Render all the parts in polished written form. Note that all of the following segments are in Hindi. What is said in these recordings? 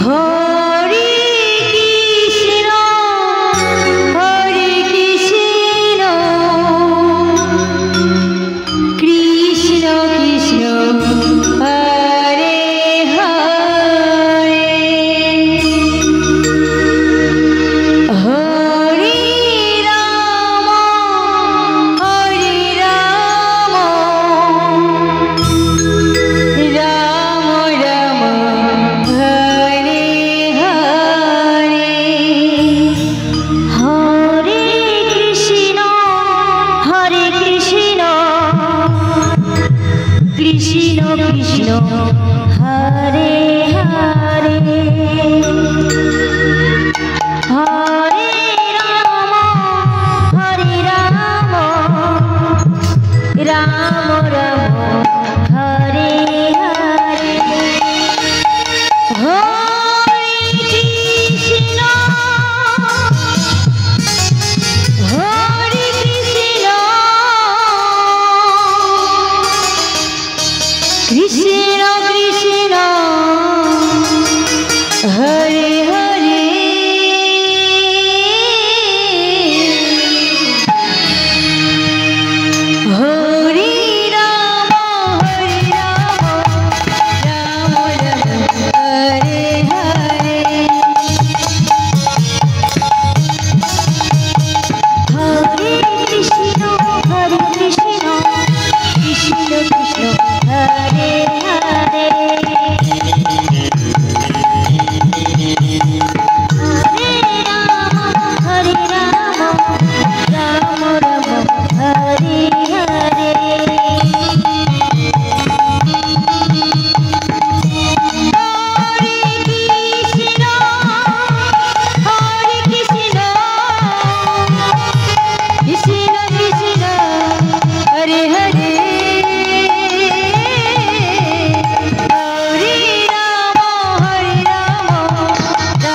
Hare Krishna Krishna Krishna Hare Hare Hare Ram Ram Ram Hare Hare Hare Krishna Krishna Krishna Hare Hare Hare Ram Ram Ram Hare Hare Hare Krishna Krishna Krishna Hare Hare Hare Ram Ram Ram Hare Hare Hare Krishna Krishna Krishna Hare Hare Hare Ram Ram Ram Hare Hare Krishna Krishna Hare Hare Hare Ram Ram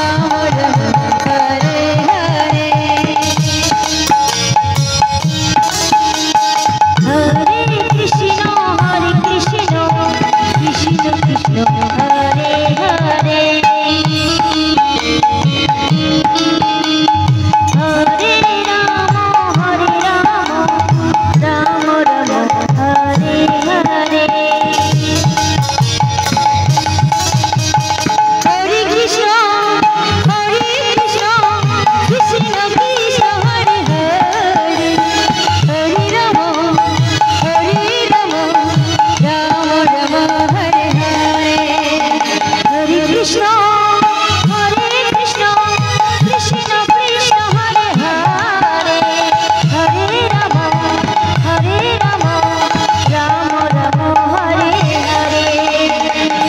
Ram Hare Hare Hare Krishna Krishna Krishna Hare Hare Hare Ram Ram Ram Hare Hare Hare Krishna Krishna Krishna Hare Hare Hare Ram Ram Ram Hare Hare Hare Krishna Krishna Krishna Hare Hare Hare Ram Ram Ram Hare Hare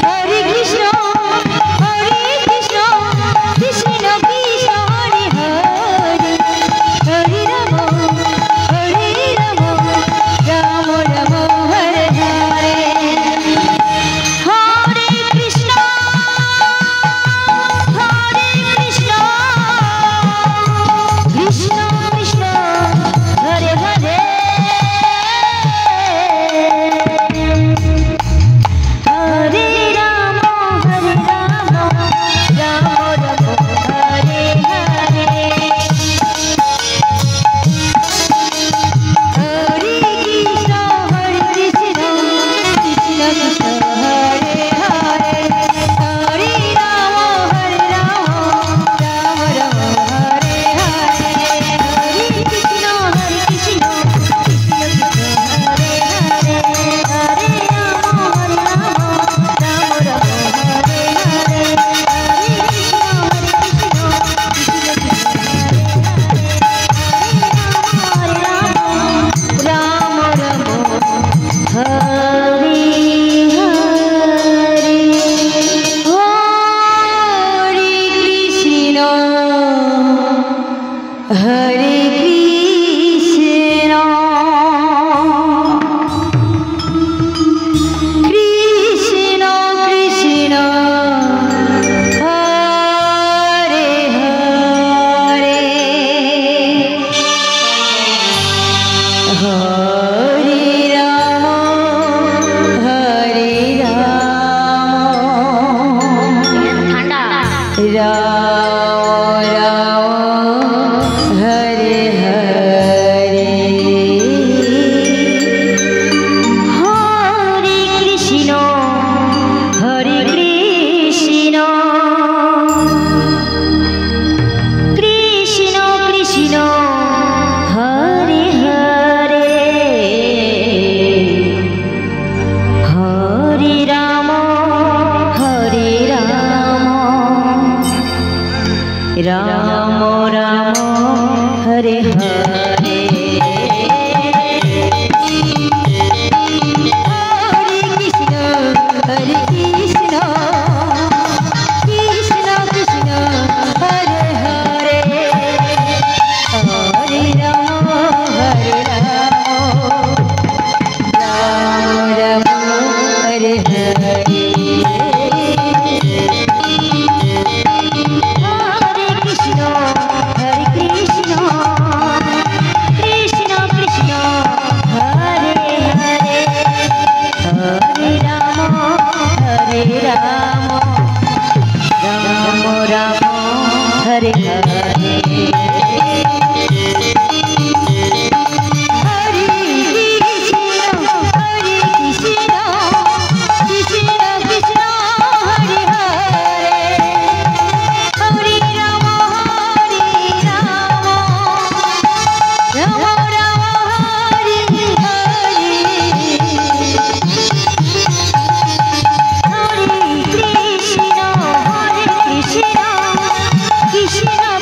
Hare Krishna Krishna Krishna Hare Hare Hare Ram Ram Hare Hare Hare Krishna Ram Ram Hare Hare Hare Krishna Krishna Krishna Hare Hare Hare Ram Ram Ram Hare Hare Hare Krishna Krishna Krishna Hare Hare Hare Ram Ram Ram Hare Hare Hare Hare Krishna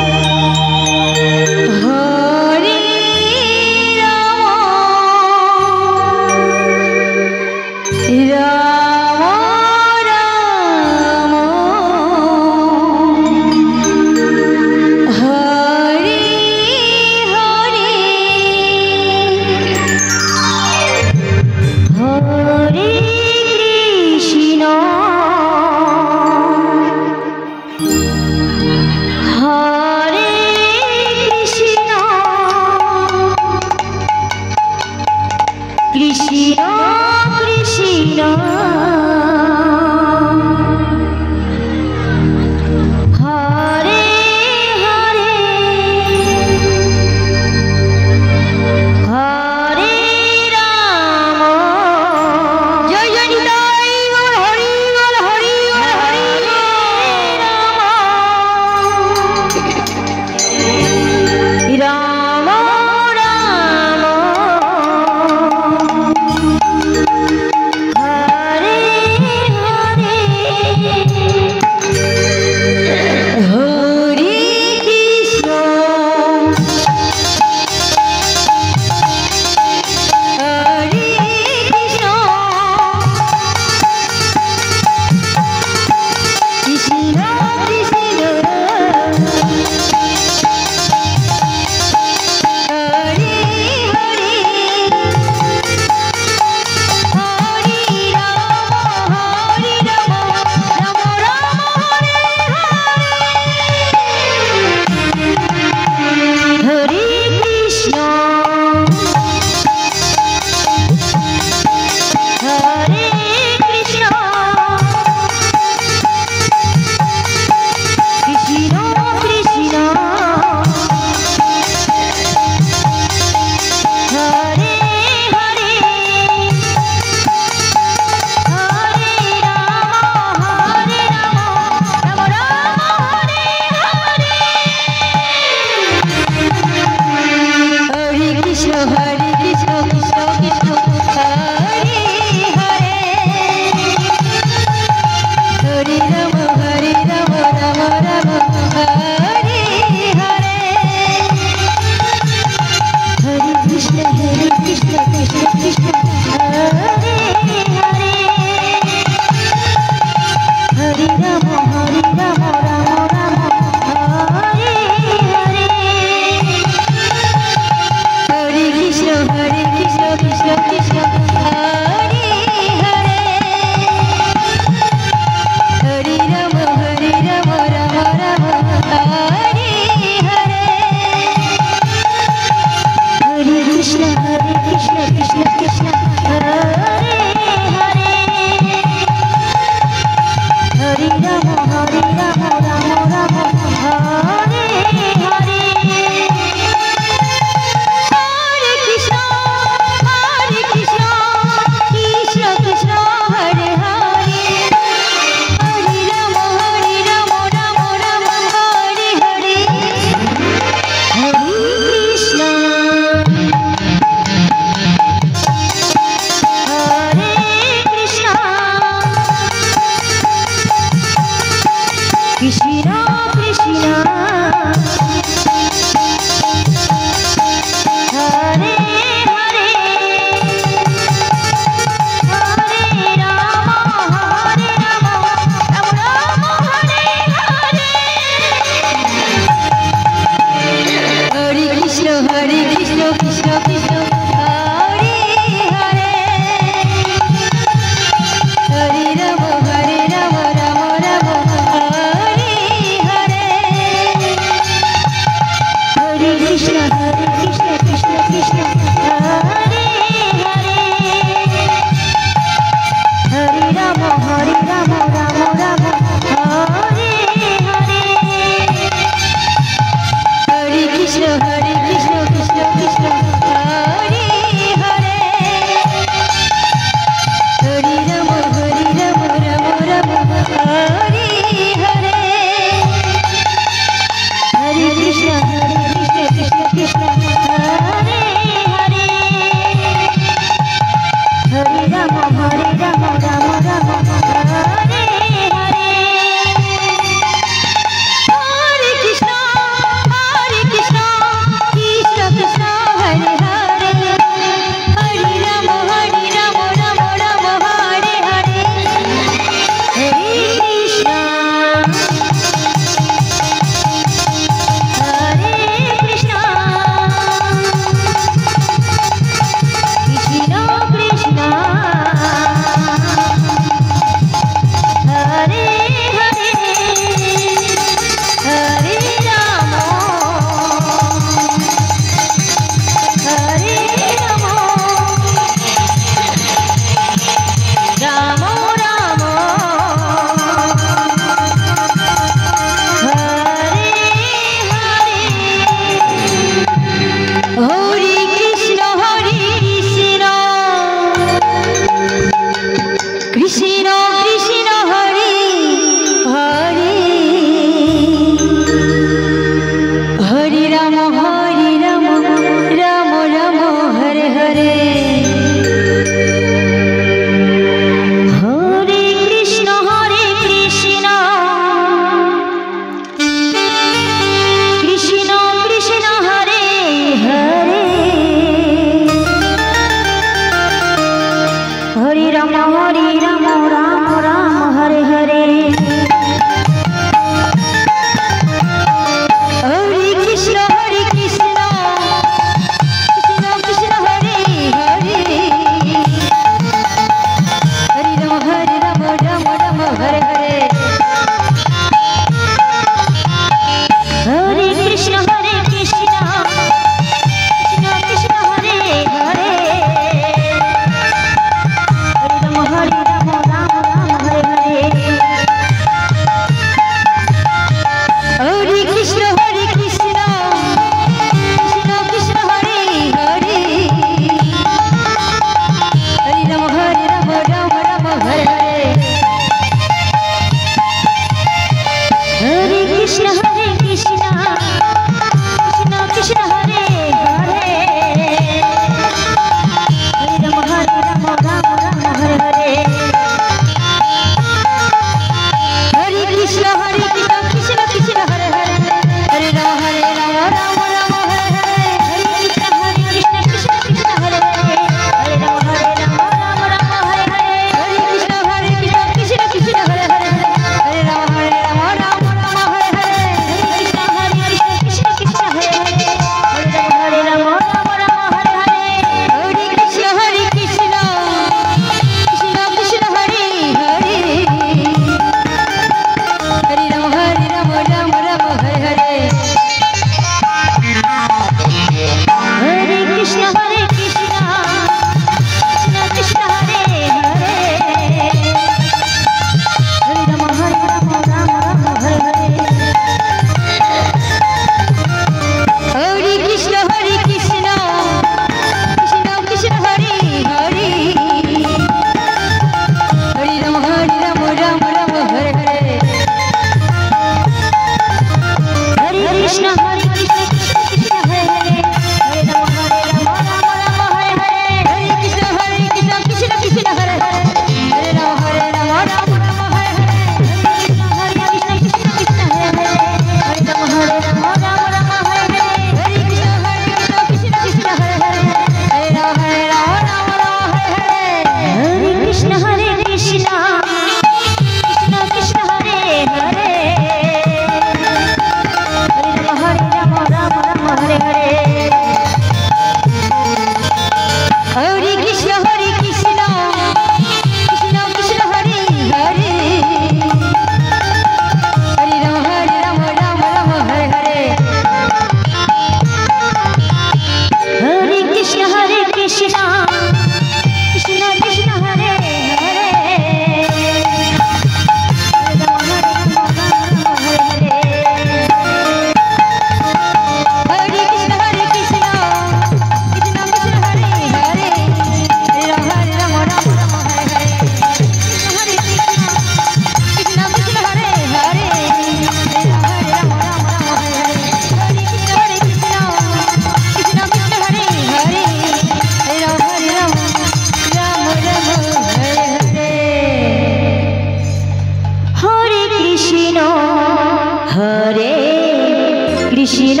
Krishna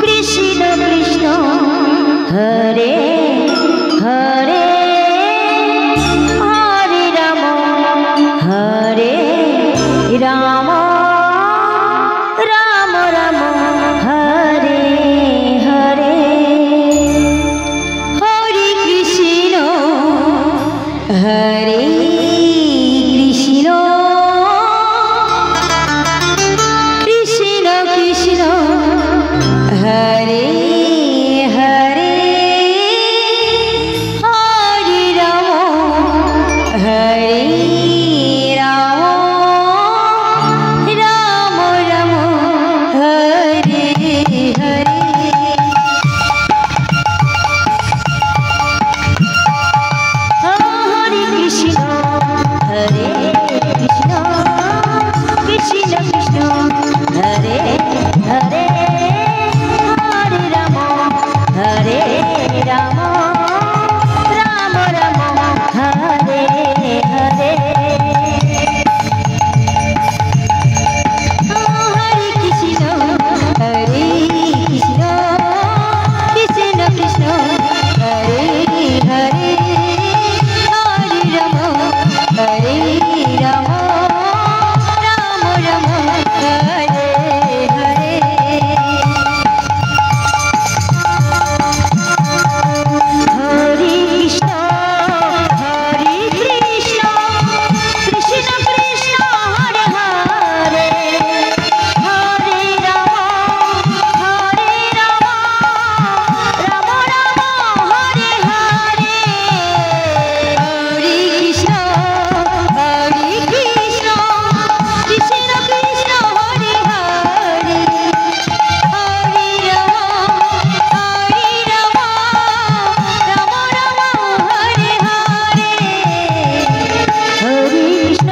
Krishna Krishna Hare Hare Hare Ram Hare Ram Ram Ram Hare Hare Hare Krishna Hare Krishna Krishna Krishna Hare Hare Hare Ram Hare Ram Ram Ram Hare Hare Hare Krishna Hare Krishna Krishna Krishna Hare Hare Hare Ram Hare Ram Ram Ram Hare Hare Hare Krishna Hare Krishna Krishna Krishna Hare Hare Hare Ram Hare Ram Ram Ram Hare Hare Hare Krishna Hare Krishna Krishna Krishna Hare Hare Hare Ram Ram Ram Hare Hare Hare Krishna Hare Krishna Krishna Krishna Hare Hare Hare Ram Ram Ram Hare Hare Hare Krishna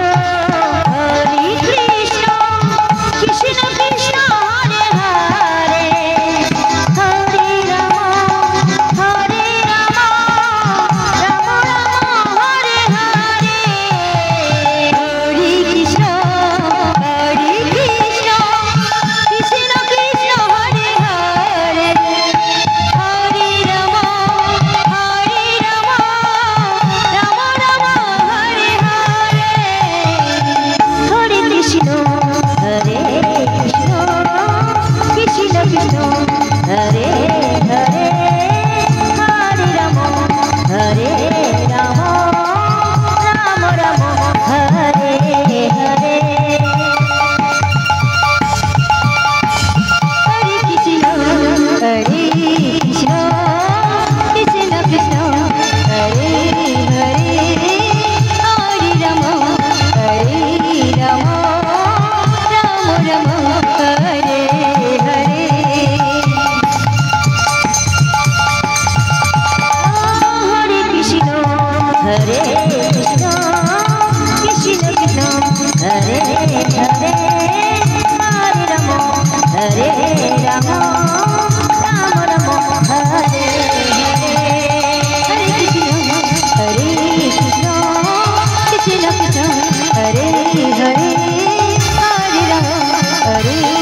Hare Krishna Krishna Krishna Hare Hare Hare Ram Ram Ram Hare Hare Hare Krishna Hare Krishna Krishna Krishna Hare Hare Hare Ram Ram Ram Hare Hare Hare Krishna Hare Krishna Krishna Krishna Hare Hare Hare Ram Ram Ram Hare Hare Hare Krishna Hare Krishna Krishna Krishna Hare Hare Hare Ram Ram Ram Hare Hare Hare Krishna Hare Krishna Krishna Krishna Hare Hare Hare Ram Ram Ram Hare Hare Hare Krishna Hare Krishna Krishna Krishna Hare Hare Hare Ram Hare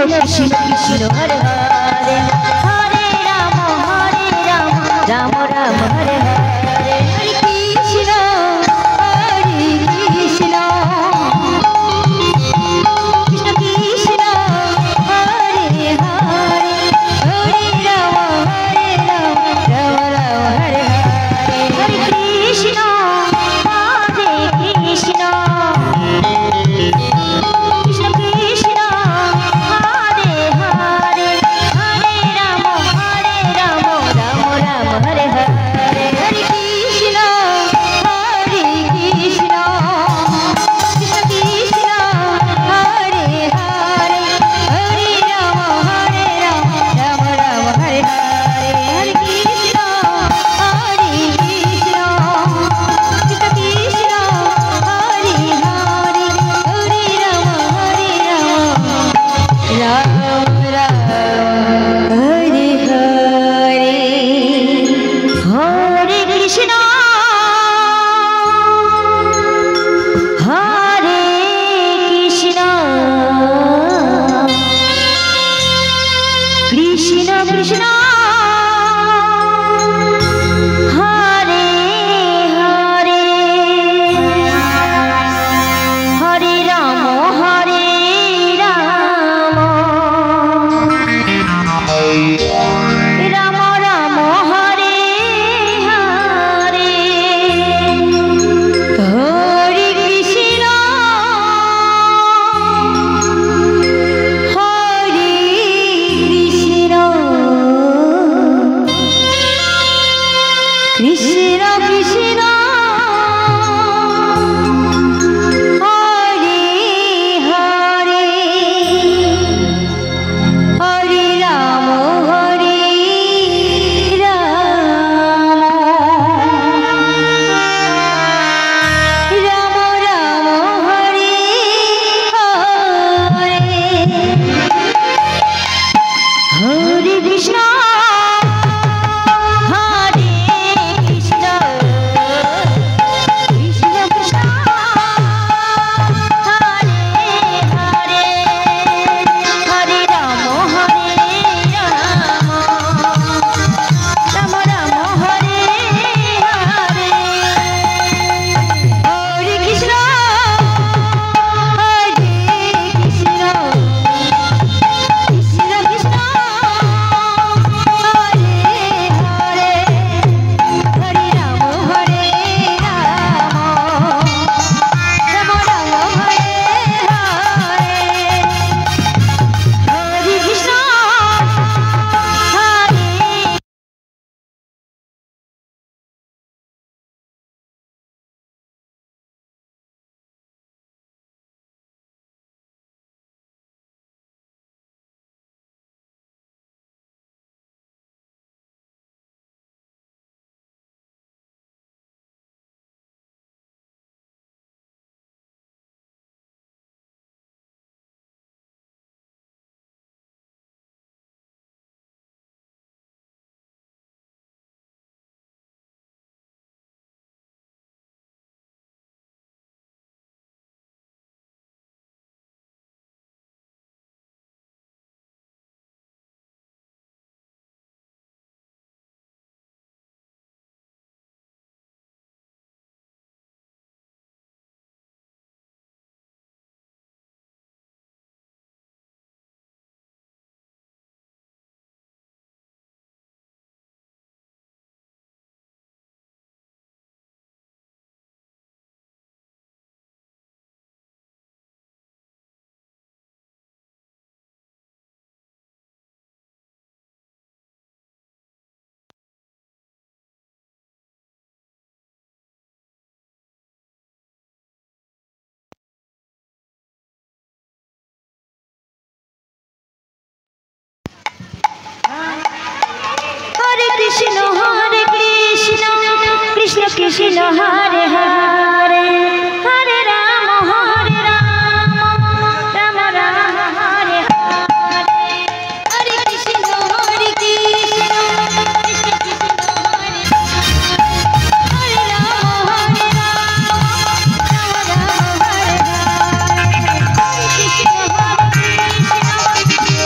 Krishna Krishna Hare Hare Hare Ram Ram Ram Hare Hare Hare Krishna Krishna Krishna Hare Hare Hare Ram Ram Ram Hare Hare Hare Krishna Krishna Krishna Krishna Hare Hare Hare Ram Ram Ram Hare Hare Hare Krishna Krishna Krishna Krishna Hare Hare Hare Ram Ram Ram Hare Hare Hare Krishna Krishna Krishna Krishna Hare Hare Hare Ram Ram Ram Hare Hare Hare Krishna Hare Krishna Krishna Krishna Hare Hare Hare Ram Ram Ram Hare Hare Hare Krishna Hare Krishna Krishna Krishna Hare Hare Hare Ram Ram Ram Hare Hare Hare Krishna Hare Krishna Krishna Krishna Hare Hare Hare Ram Ram Ram Hare Hare Hare Krishna Krishna Krishna Hare Hare Hare Ram Ram Ram Hare Hare Hare Krishna Hare Hare Krishna Krishna Krishna Hare Hare Hare Ram Ram Ram Hare Hare Hare Krishna Krishna Krishna Hare Hare Ram Ram Ram Hare Hare Hare Krishna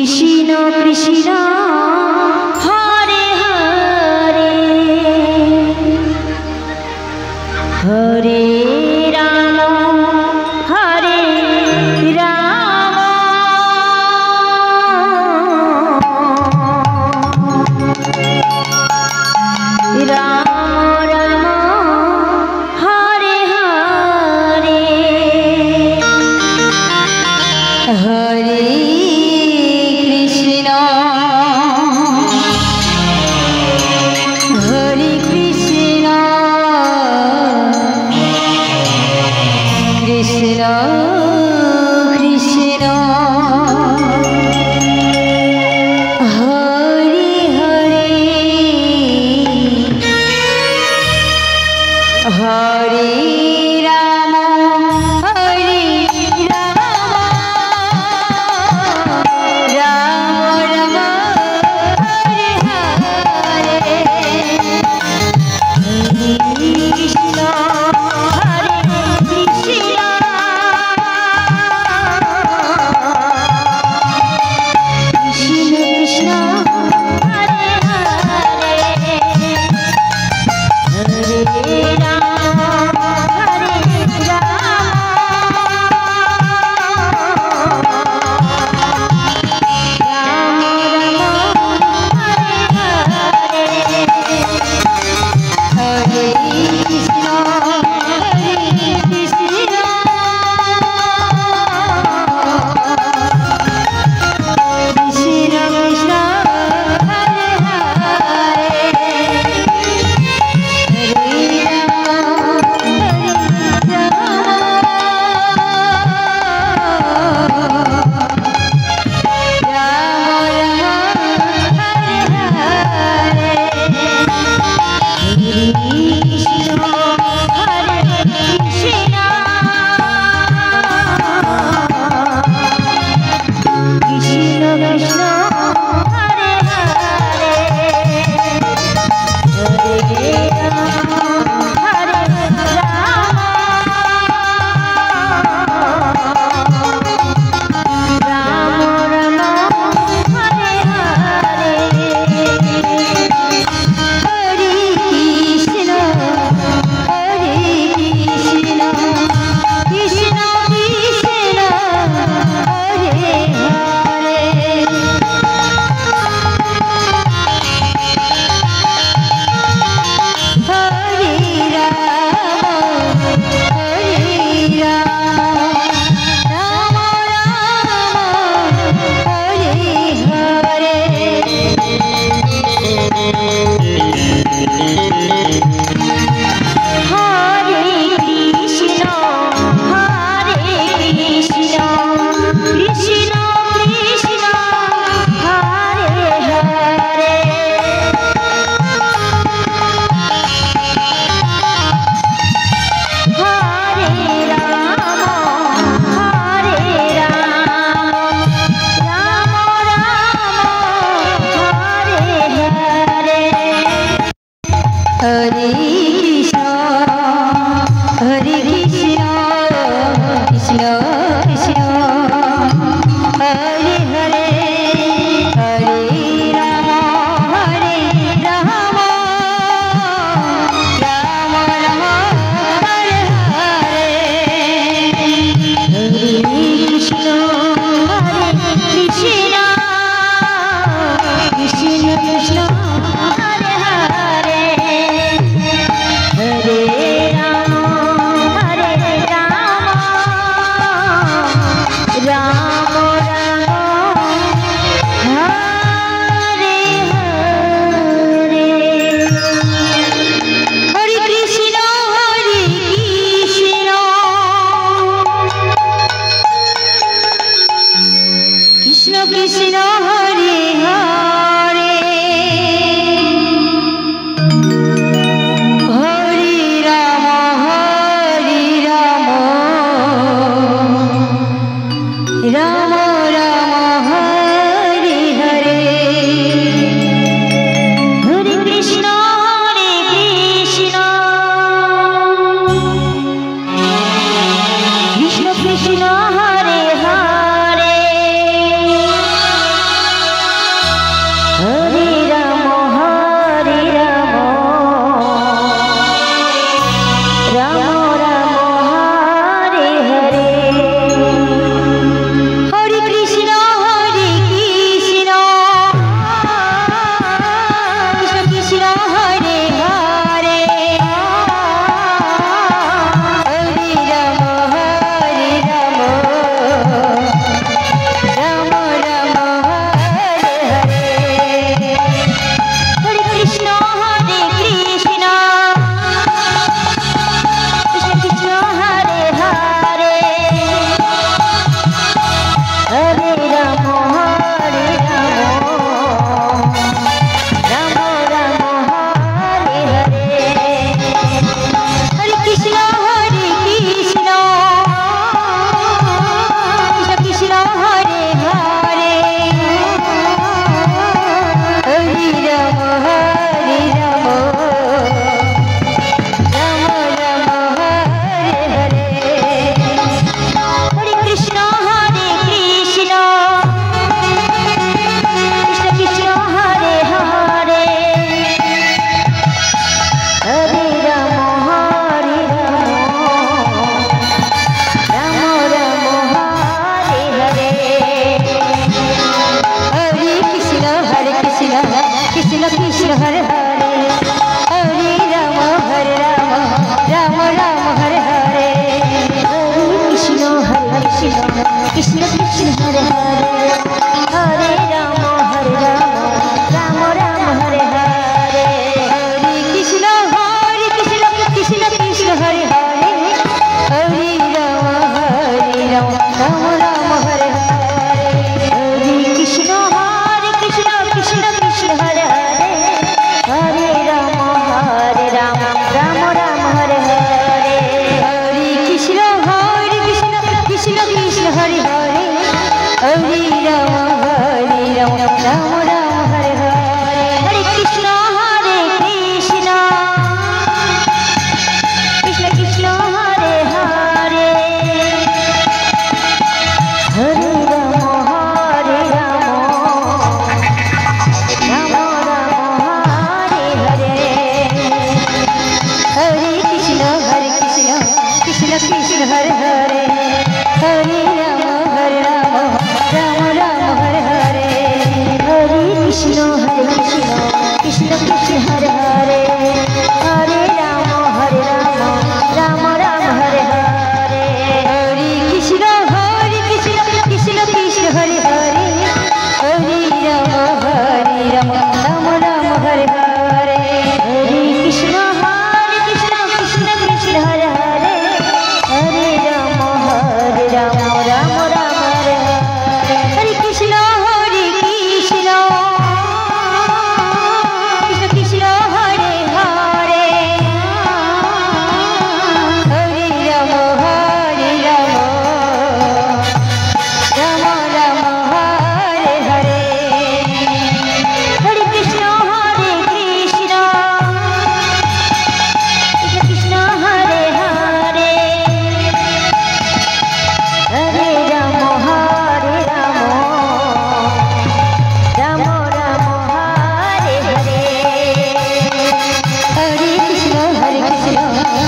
Krishna Krishna Hare Hare Hare Ram Ram Ram Hare Hare Hare Krishna Krishna Krishna Hare Hare Hare Ram Ram Hare Hare Hare Krishna Ram Hare Ram Ram Ram Hare Hare Hare Krishna Krishna Krishna Hare Hare Hare Ram Ram Ram Hare Hare Hare Krishna Krishna Krishna Hare Hare Hare Ram Ram Ram Hare Hare Hare Krishna Krishna Krishna Hare Hare Hare Ram Ram Ram Hare Hare Hare Krishna Krishna Krishna Hare Hare Hare Ram Ram Ram Hare Hare Hare Krishna Krishna Krishna Hare Hare Hare Ram Ram Ram Hare Hare Hare Krishna Krishna Krishna Hare Hare Hare Ram Ram Ram Hare Hare Hare Krishna Krishna Krishna Hare Hare Hare Ram Ram Ram Hare Hare Hare Krishna Krishna Krishna Hare Hare Hare Ram Ram Ram Hare Hare Hare Krishna Krishna Krishna Hare Hare Hare Ram Ram Ram Hare Hare Hare Krishna Krishna Krishna Hare Hare Hare Ram Ram Ram Hare Hare Hare Krishna Krishna Krishna Hare Hare Hare Ram Ram Ram Hare Hare Hare Krishna Krishna Krishna Hare Hare Hare Ram Ram Ram Hare Hare Hare Krishna Krishna Krishna Hare Hare Hare Ram Ram Ram Hare Hare Hare Krishna Krishna Krishna Hare Hare Hare Ram Ram Ram Hare Hare Hare Krishna Krishna Krishna Hare Hare Hare Ram Ram Ram Hare Hare Hare Krishna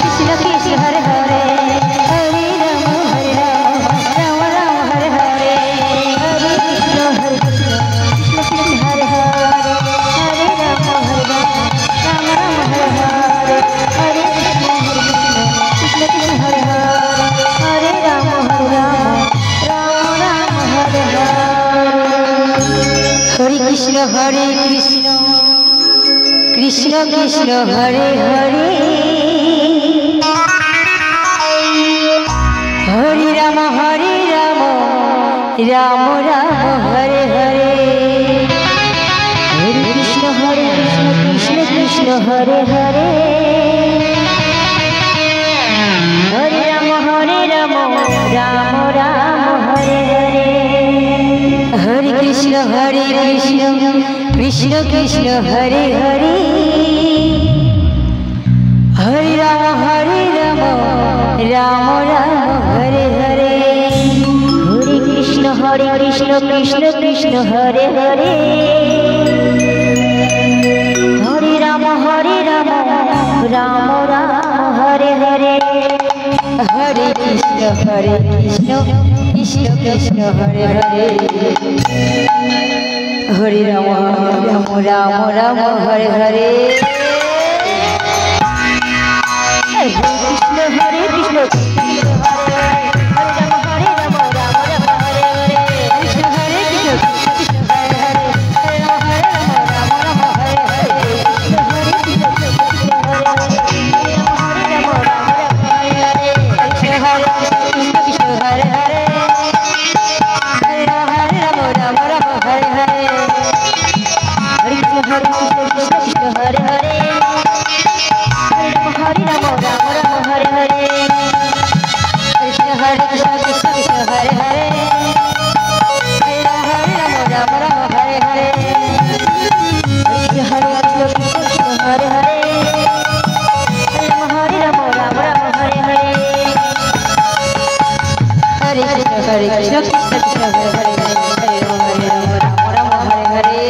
Krishna Krishna Hare Hare Hare Ram Ram Ram Hare Hare Hare Krishna Krishna Krishna Hare Hare Hare Ram Ram Ram Hare Hare Hare Krishna Krishna Krishna Hare Hare Hare Ram Ram Ram Hare Hare Hare Krishna Krishna Krishna Hare Hare Hare Ram Ram Ram Hare Hare Hare Krishna Krishna Krishna Hare Hare Hare Ram Ram Ram Hare Hare Hare Krishna Krishna Krishna Hare Hare Hare Ram Ram Ram Hare Hare Hare Krishna Krishna Krishna Hare Hare Hare Ram Ram Hare Hare Hare Krishna Krishna Hare Hare Ram Ram Hare Hare Krishna Krishna Krishna Hare Hare Hare Ram Ram Hare Hare Krishna Krishna Krishna Hare Hare Hare Ram Hare Hare Krishna Krishna Krishna Hare Hare Hare Ram Krishna Hare Krishna Krishna Hare Hare Hare Rama Rama Hare Hare Krishna Hare Krishna Krishna Hare Hare Hare Rama Rama Hare Hare Krishna Hare Krishna Hare Hare Hare Rama Hare Hare Krishna Hare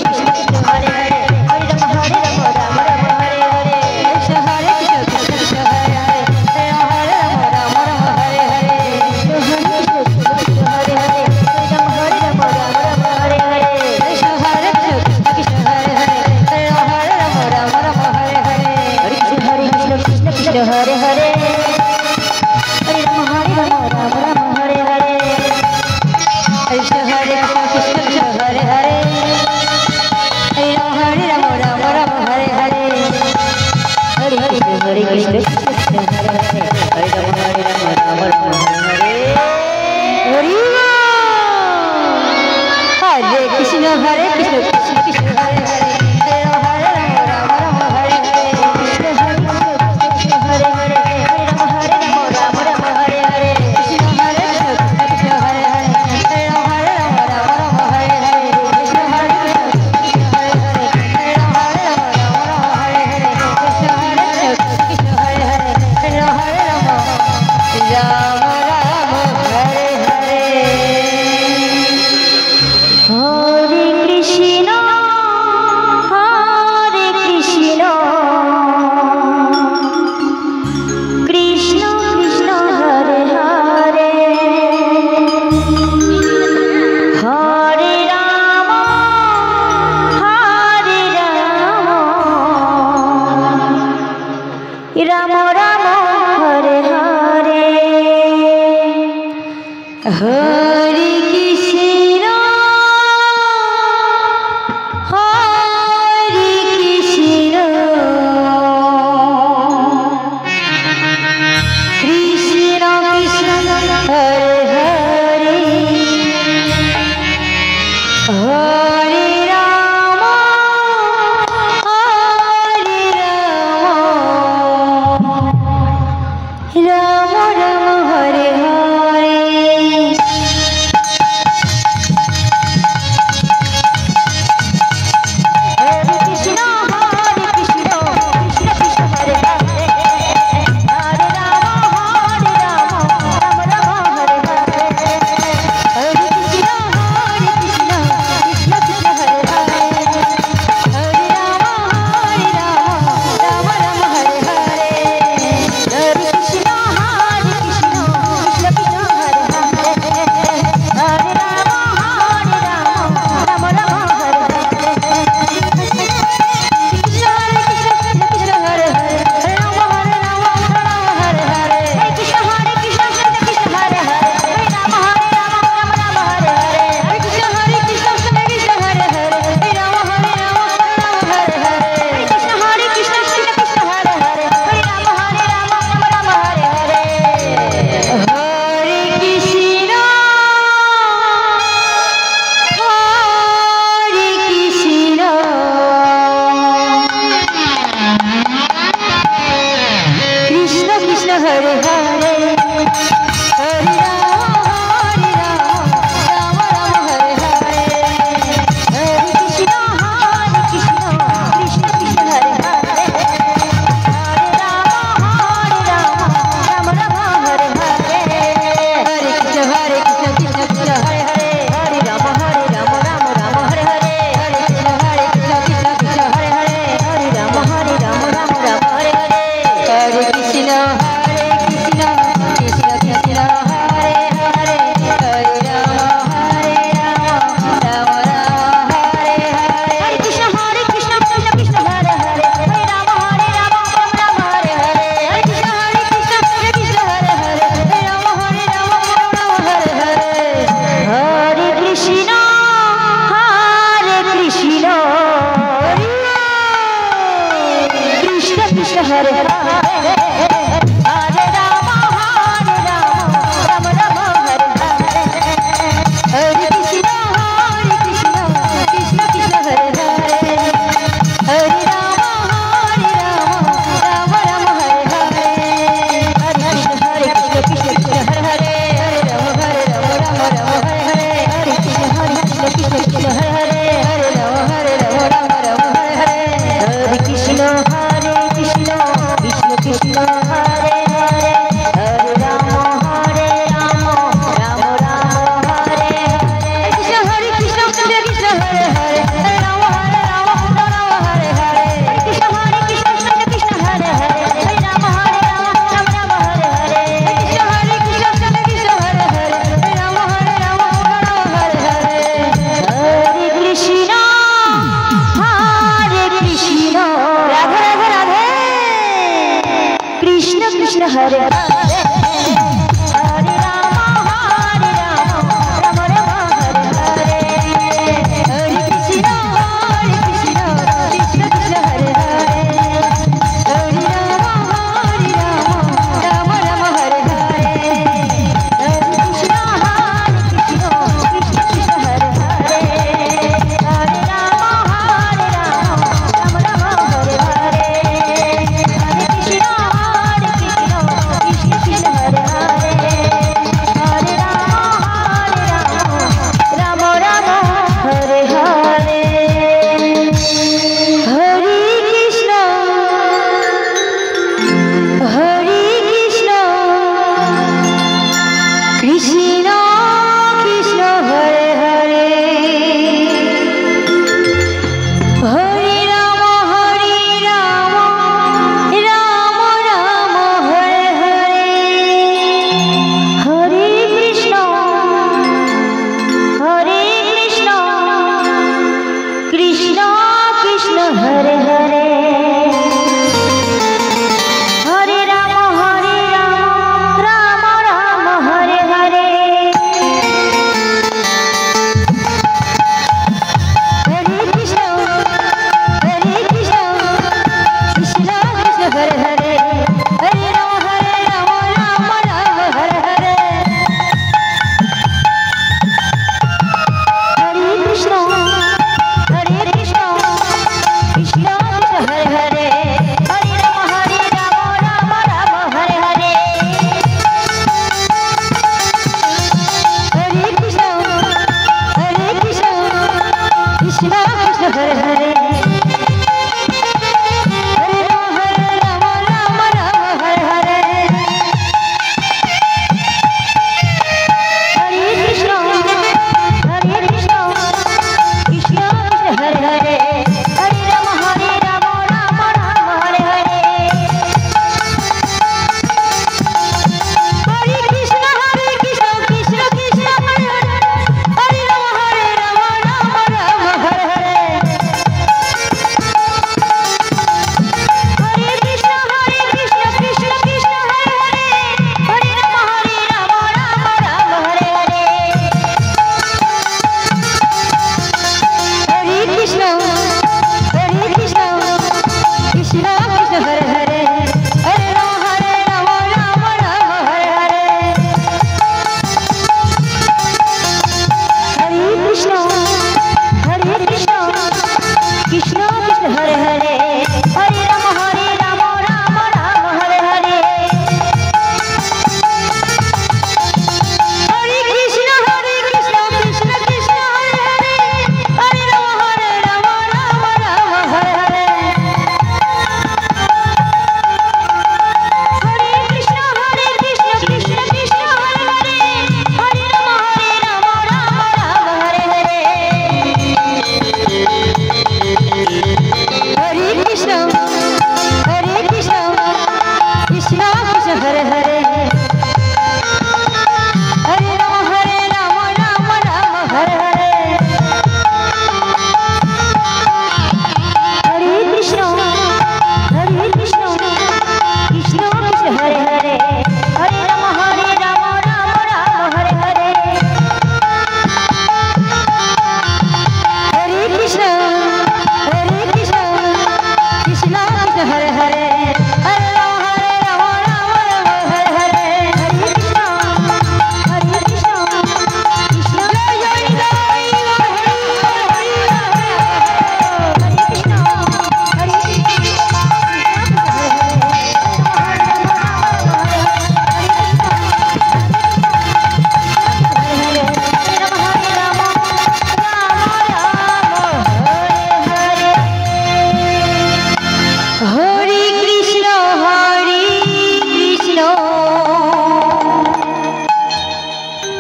Krishna Krishna Hare Hare Hare Rama Rama Hare Hare Krishna Hare Krishna Krishna Hare Hare Hare Rama Hare Hare Krishna Hare Krishna Krishna Krishna Hare Hare Hare Rama Rama Hare Hare Hare Krishna Hare Krishna Krishna Hare Hare Hare Rama Rama Hare Hare Hare Krishna Hare Krishna Krishna Krishna Hare Hare Hare Rama Hare Hare Krishna Hare Krishna Hare Hare Hare Rama Hare Hare Krishna Hare Krishna Krishna Hare Hare Hare Rama Hare Hare Krishna Hare Krishna Hare Hare Hare Rama Hare Hare Krishna Hare Krishna Krishna Hare Hare Hare Rama Hare Hare Hare Krishna Krishna Krishna Hare Hare Hare Rama Rama Rama Hare Hare Hare Krishna Krishna Krishna Hare Hare Hare Rama Rama Rama Hare Hare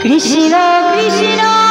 Krishna Krishna